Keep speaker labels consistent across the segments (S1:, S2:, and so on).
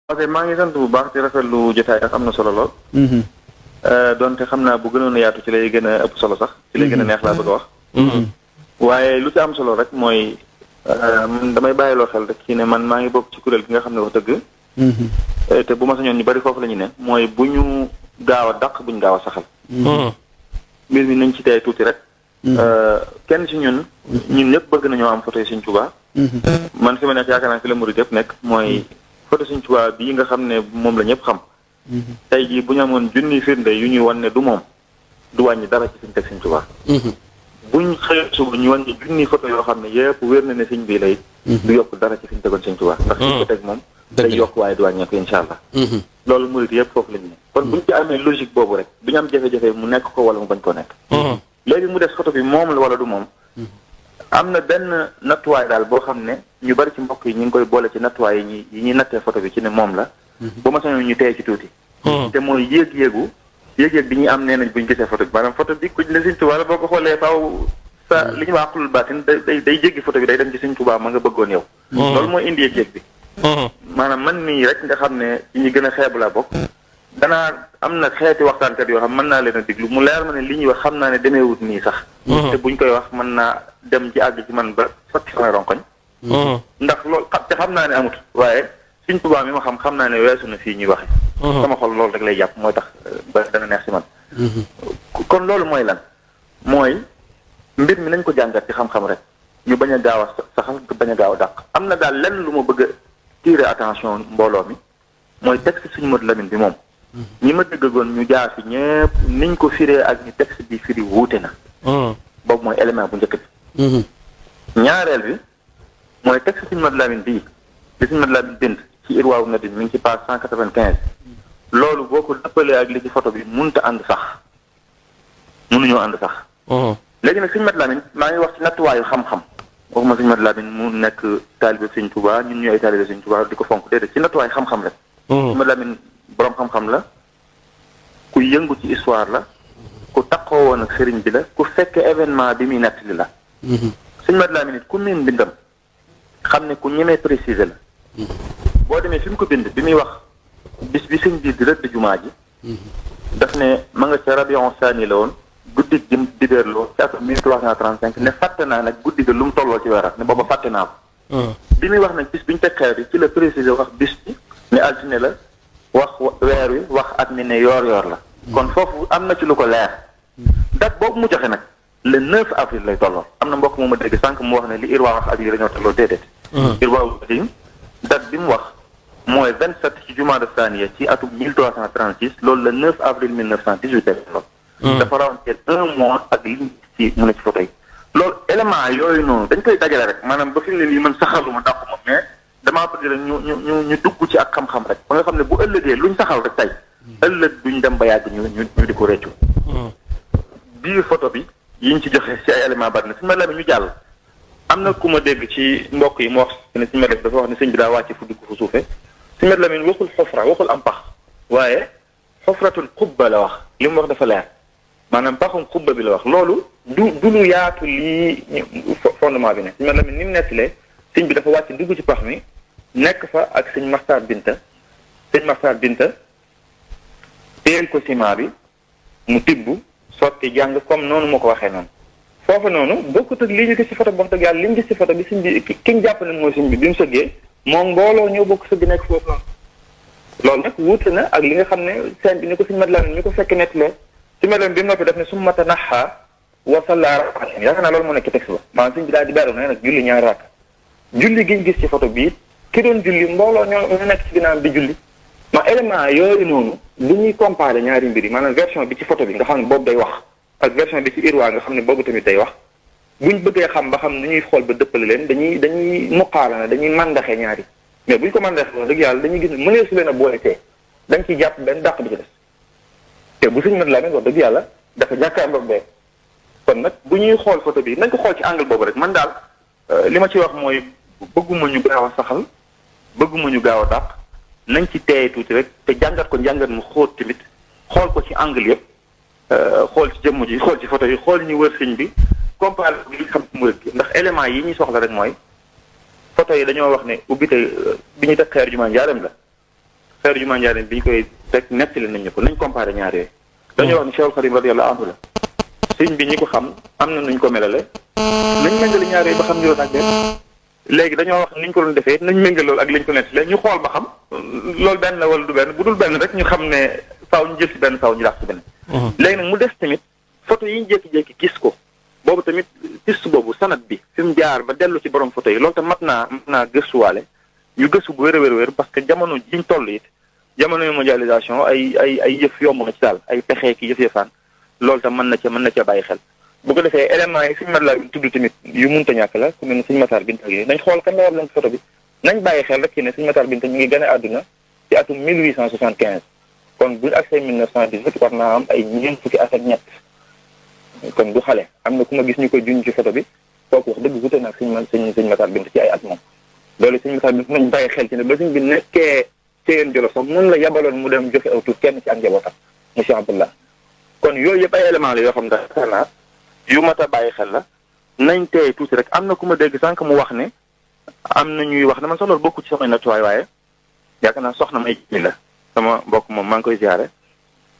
S1: ok maa ngi sant bu baax di rafetlu jotaay ak am na solo lool. donte xam naa bu gënoon a yaatu ci lay gën a ëpp solo sax. ci lay gën a neex laa bëgg a wax. waaye lu ci am solo rek mooy man damay bàyyiloo xel rek ci ne man maa ngi bokk ci kuréel gi nga xam ne wax dëgg. te bu ma sañoon ñu bari foofu la ñu ne mooy bu ñu gaaw a dàq bu ñu gaaw a saxal. mbir mi nañ ci tey tuuti rek. kenn ci ñun ñëpp bëgg nañoo am photo yi Sëñ Tuubaa. man fi ma nekk yaakaar naa fi la murid yëpp nekk mooy. photo Sëñ Tuubaa bii nga xam ne moom la ñëpp xam. tey jii bu ñu amoon junni firnde yu ñuy wan ne du moom du wàññi dara ci fi ñu teg Sëñ Tuubaa. buñ xëyee suba ñu wan ne junni photo yoo xam ne yëpp wér na ne sëñ bii lay. du yokk dara ci fi ñu tegoon Sëñ Tuubaa. ndax fi ñu ko teg moom. day yokk waaye du wàññeeku incha allah. loolu murid yëpp foofu la ñu ne. kon buñ ci amee logique boobu rek du ñu am jafe-jafe mu nekk ko wala mu bañ koo nekk. léegi mu des photo bi moom la wala du moom. am na benn nattuwaay daal boo xam ne ñu bari ci mbokk yi ñu ngi koy boole ci nattuwaay yi ñuy nattee photo bi ci ne moom la. bu ma sañoon ñu teye ci tuuti. te mooy yéeg-yéeg bi ñuy am nee nañ bu ñu gisee photo bi maanaam photo bi kuñ ne Sëñ Tuubaa la boo ko xoolee faaw sa li ñuy wax aqlul baatin day jéggi photo bi day dem ci Sëñ Tuubaa ma nga bëggoon yow. loolu mooy indi yéeg-yéeg bi. maanaam man mii rek nga xam ne ci ñi gën a xeebu laa bokk. danaa am na xeeti waxtaankat yoo xam mën naa leen a diglu mu leer ma ne li ñuy wax xam naa ne demeewut nii sax. te buñ koy wax mën naa dem ci àgg ci man ba sotti samay ronkoñ. ndax loolu te xam naa ne amut waaye Sëñ Tuubaa mi ma xam naa ne weesu na fii ñuy waxe sama xol loolu rek lay jàpp mooy tax ba dana neex si man. kon loolu mooy lan mooy mbir mi nañ ko jàngat ci xam-xam rek ñu bañ a gaaw a saxal bañ a gaaw a dàq. am na daal lenn lu ma bëgg a tirer attention mbooloo mi mooy texte Sëñ Modou Lamine bi moom. ñi ma déggoon ñu jaar fi ñëpp niñ ko firee ak ñu texte bi firi wuute na. boobu mooy élément bu njëkk bi. ñaareel bi mooy texte Sëñ Modou Lamine bii li Sëñ Modou Lamine bind ci Irwaawu Nadim mi ngi ci page 195. loolu boo ko dëppalee ak li ci photo bi mënut a ànd sax mënuñoo ànd sax. léegi nag Sëñ Modou Lamine maa ngi wax ci nattuwaayu xam-xam waxuma Sëñ Modou Lamine mu nekk taalibe Sëñ Tuubaa ñun ñu ay taalibe Sëñ Tuubaa di ko fonk déedéet ci nattuwaayu xam-xam rek. Sëñ Modou Lamine boroom xam-xam la ku yëngu ci histoire la ku takkoo woon ak sëriñ bi la ku fekk événement bi muy nettali la. Sëñ Modou Lamine it ku miin bindam xam ne ku ñemee préciser la. boo demee fi mu ko bind bi muy wax bis bi sëñ bi di rëdd jumaa ji. daf ne ma nga ca Rabion Saani la woon guddi jëm dibéer loo ci atum 1335 ne fàtte naa nag guddi ga lu mu tolloo ci weerat ne booba fàtte naa ko. bi muy wax nag bis bi ñu teg xeer bi ci la préciser wax bis bi ne altine la wax weer wi wax at mi ne yoor la. kon foofu am na ci lu ko leer. date boobu mu joxe nag le 9 avril lay tolloo am na mbokk mu ma dégg sànq mu wax ne li Irwa wax ak li dañoo tolloo déedéet. Irwa date bi mu wax mooy 27 ci Jumaada Saaniya ci atum 1336 loolu le 9 avril 1918 lay tolloo. dafa rawanteel 1 mois ak li ci mu ne ci photo yi. loolu élément yooyu noonu dañ koy dajale rek maanaam ba fi mu ne nii man saxaluma dàquma mais damaa bëgg rek ñu dugg ci ak xam-xam rek ba nga xam ne bu ëllëgee luñ saxal rek tey ëllëg duñ dem ba yàgg ñu di ko réccu. biir photo bi yiñ ci joxe ci ay élément bari na Sëñ Modou Lamine ñu jàll am na ku ma dégg ci mbokk yi mu wax ne Sëñ Modou dafa wax ne sëñ bi daa wàcc fu dugg fu suufee Sëñ Modou Lamine waxul xofra waxul am pax waaye xofratul xubba la wax li mu wax dafa leer maanaam paxum xubba bi la wax loolu du lu yaatu lii fondement bi ne Sëñ Modou Lamine ni mu nettalee sëñ bi dafa wàcc dugg ci pax mi nekk fa ak sëñ Maxtaar Binta téel ko ciment bi mu tibb sotti jàng comme noonu moo ko waxee noonu foofu noonu bokkut ak li ñu gis ci photo bi wax dëgg yàlla li ñu gis ci photo bi sëñ bi ki ñu jàpp ne mooy sëñ bi mu sëggee moom mbooloo ñoo bokk sëgg nekk foofu noonu loolu nag wuute na ak li nga xam ne seen bi ni ko Sëñ Modou Lamine ñu ko fekk nettalee Sëñ Modou Lamine bi mu noppi def ne summa tanaha wa salla rak'atayn yaakaar naa loolu moo nekk ci texte ba maanaam sëñ bi daal di beru ne nag julli ñaari rakk julli gi ñu gis ci photo bi ki doon julli mbooloo ñoo nekk ci ginnaaw di julli ma élément yooyu noonu bu ñuy comparé ñaari mbir yi maanaam version bi ci photo bi nga xam ne boobu day wax ak version bi ci Irwa nga xam ne boobu tamit day wax buñ bëggee xam ba xam ni ñuy xool ba dëppale leen dañuy muqaarana dañuy mandaxe ñaari mais buñ ko mandaxe wax dëgg yàlla dañuy gis ne mënee su leen a boole tee dañ ciy jàpp benn dàq bi ci des te bu Sëñ Modou Lamine wax dëgg yàlla dafa jàkkaarloog bee kon nag bu ñuy xool photo bi nañ ko xool ci angle boobu rek man daal li ma ci wax mooy bëgguma ñu gaaw a saxal bëgguma ñu gaaw a dàq nañ ci teeye tuuti rek te jàngat ko njàngat mu xóot tamit xool ko ci angle yëpp xool ci jëmm ji xool ci photo yi xool ñu wër sëñ bi comparé bi li xam ci murid gi ndax élément yi ñuy soxla rek mooy photo yi dañoo wax ne ubbite bi ñu teg xeer jumaa Njaaréem la xeeru jumaa Njaaréem bi ñu koy teg nettali nañ ñu ko nañ comparé ñaar yooyu. dañoo wax ni Cheikhul Khadim radiyallahu anhu la sëñ bi ñi ko xam am na nuñ ko melale nañ méngale ñaar yooyu ba xam niroon ak benn léegi dañoo wax niñ ko doon defee nañ méngale loolu ak liñ ko nettali ñu xool ba xam loolu benn la wala du benn bu dul benn rek ñu xam ne faaw ñu jël ci benn faaw ñu dàq ci benn. léegi nag mu des tamit photo yi ñu jékki-jékki gis ko boobu tamit piste boobu sanat bi fi mu jaar ba dellu ci borom photo yi loolu tam mat naa gëstuwaale ñu gëstu bu wér parce que jamono jiñ toll it jamono mondialisation ay yëf yomb na ci daal ay pexe ki yëf-yëfaan loolu tam mën na ca bàyyi xel bu ko defee éléments yi suñu Matar bi tudd tamit yu munta ñàkk la ku mel ne suñu Matar Binta yi nañ xool kan la war leen photo bi nañ bàyyi xel rek ci ne suñu Matar Binta ñu ngi gën a àdduna ci atum 1875 kon buñu accès 1918 war naa am ay ñeent fukki at ak ñett kon du xale am na ku ma gis ñu koy juñ ci photo bi kooku wax dëgg wute nag suñ Matar Binta ci ay at moom loolu suñu Matar Binta nañ bàyyi xel ci ne ba suñ bi nekkee Ceyeen Jolof sax mun la yabaloon mu dem joxe aw tur kenn ci ak njabootam monsieur Abdallah kon yooyu yëpp ay éléments la yoo xam ne dafa naa yu mat a bàyyi xel la nañ tey tuuti rek am na ku ma dégg sànq mu wax ne am na ñuy wax ne man sax loolu bokku ci samay nattuwaay waaye yaakaar naa soxna may ji la sama mbokk moom maa ngi koy ziare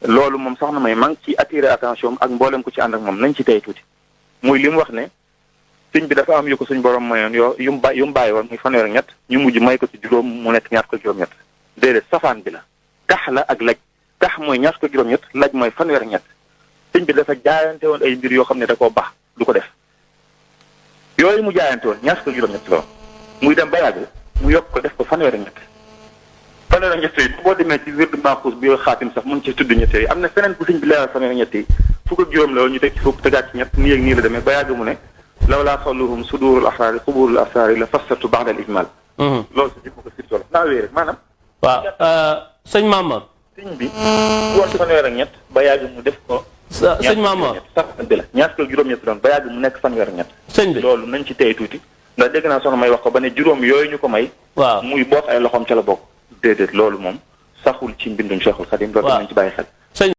S1: loolu moom soxna may maa ngi ci attiré attention ak mboolem ku ci ànd ak moom nañ ci tey tuuti muy li mu wax ne sëñ bi dafa am yu ko suñ borom mayoon yu mu bàyyi woon muy fanweer ak ñett ñu mujj may ko ci juróom mu nekk ñaar ko juróom-ñett déedéet safaan bi la kax la ak laj kax mooy ñaar ko juróom-ñett laj mooy fanweer ak ñett sëñ bi dafa jaayante woon ay mbir yoo xam ne da koo baax du ko def yooyu mu jaayante woon ñaar ko juróom-ñett la muy dem ba yàgg mu yokk ko def ko fanweer ak ñett fanweer ak ñett yi boo demee ci wird maaxuus bi xaatim sax mun ci tudd ñett yi am na feneen bu sëñ bi leeral fanweer ak ñett yi fukk ak juróom la woon ñu teg ci fukk tegaat ci ñett nii ak nii la demee ba yàgg mu ne law laa xawluhum sudurul asraari xuburul asraari la fassatu ba'da al ijmal loolu si ko si solo naa wéy rek maanaam
S2: waaw sëñ Mamour
S1: sëñ bi wax fanweer ak ñett ba yàgg mu def ko
S2: sëñ Mamour
S1: sax bi la ñaar fukk ak juróom-ñett doon ba yàgg mu nekk fanweer ak ñett
S2: sëñ bi
S1: loolu nañ ci tey tuuti ndax dégg naa soxna may wax ko ba ne juróom yooyu ñu ko may
S2: waaw
S1: muy boot ay loxoom ca la bokk déedéet loolu moom saxul ci mbindum Cheikhul Khadim loolu nañ ci bàyyi xel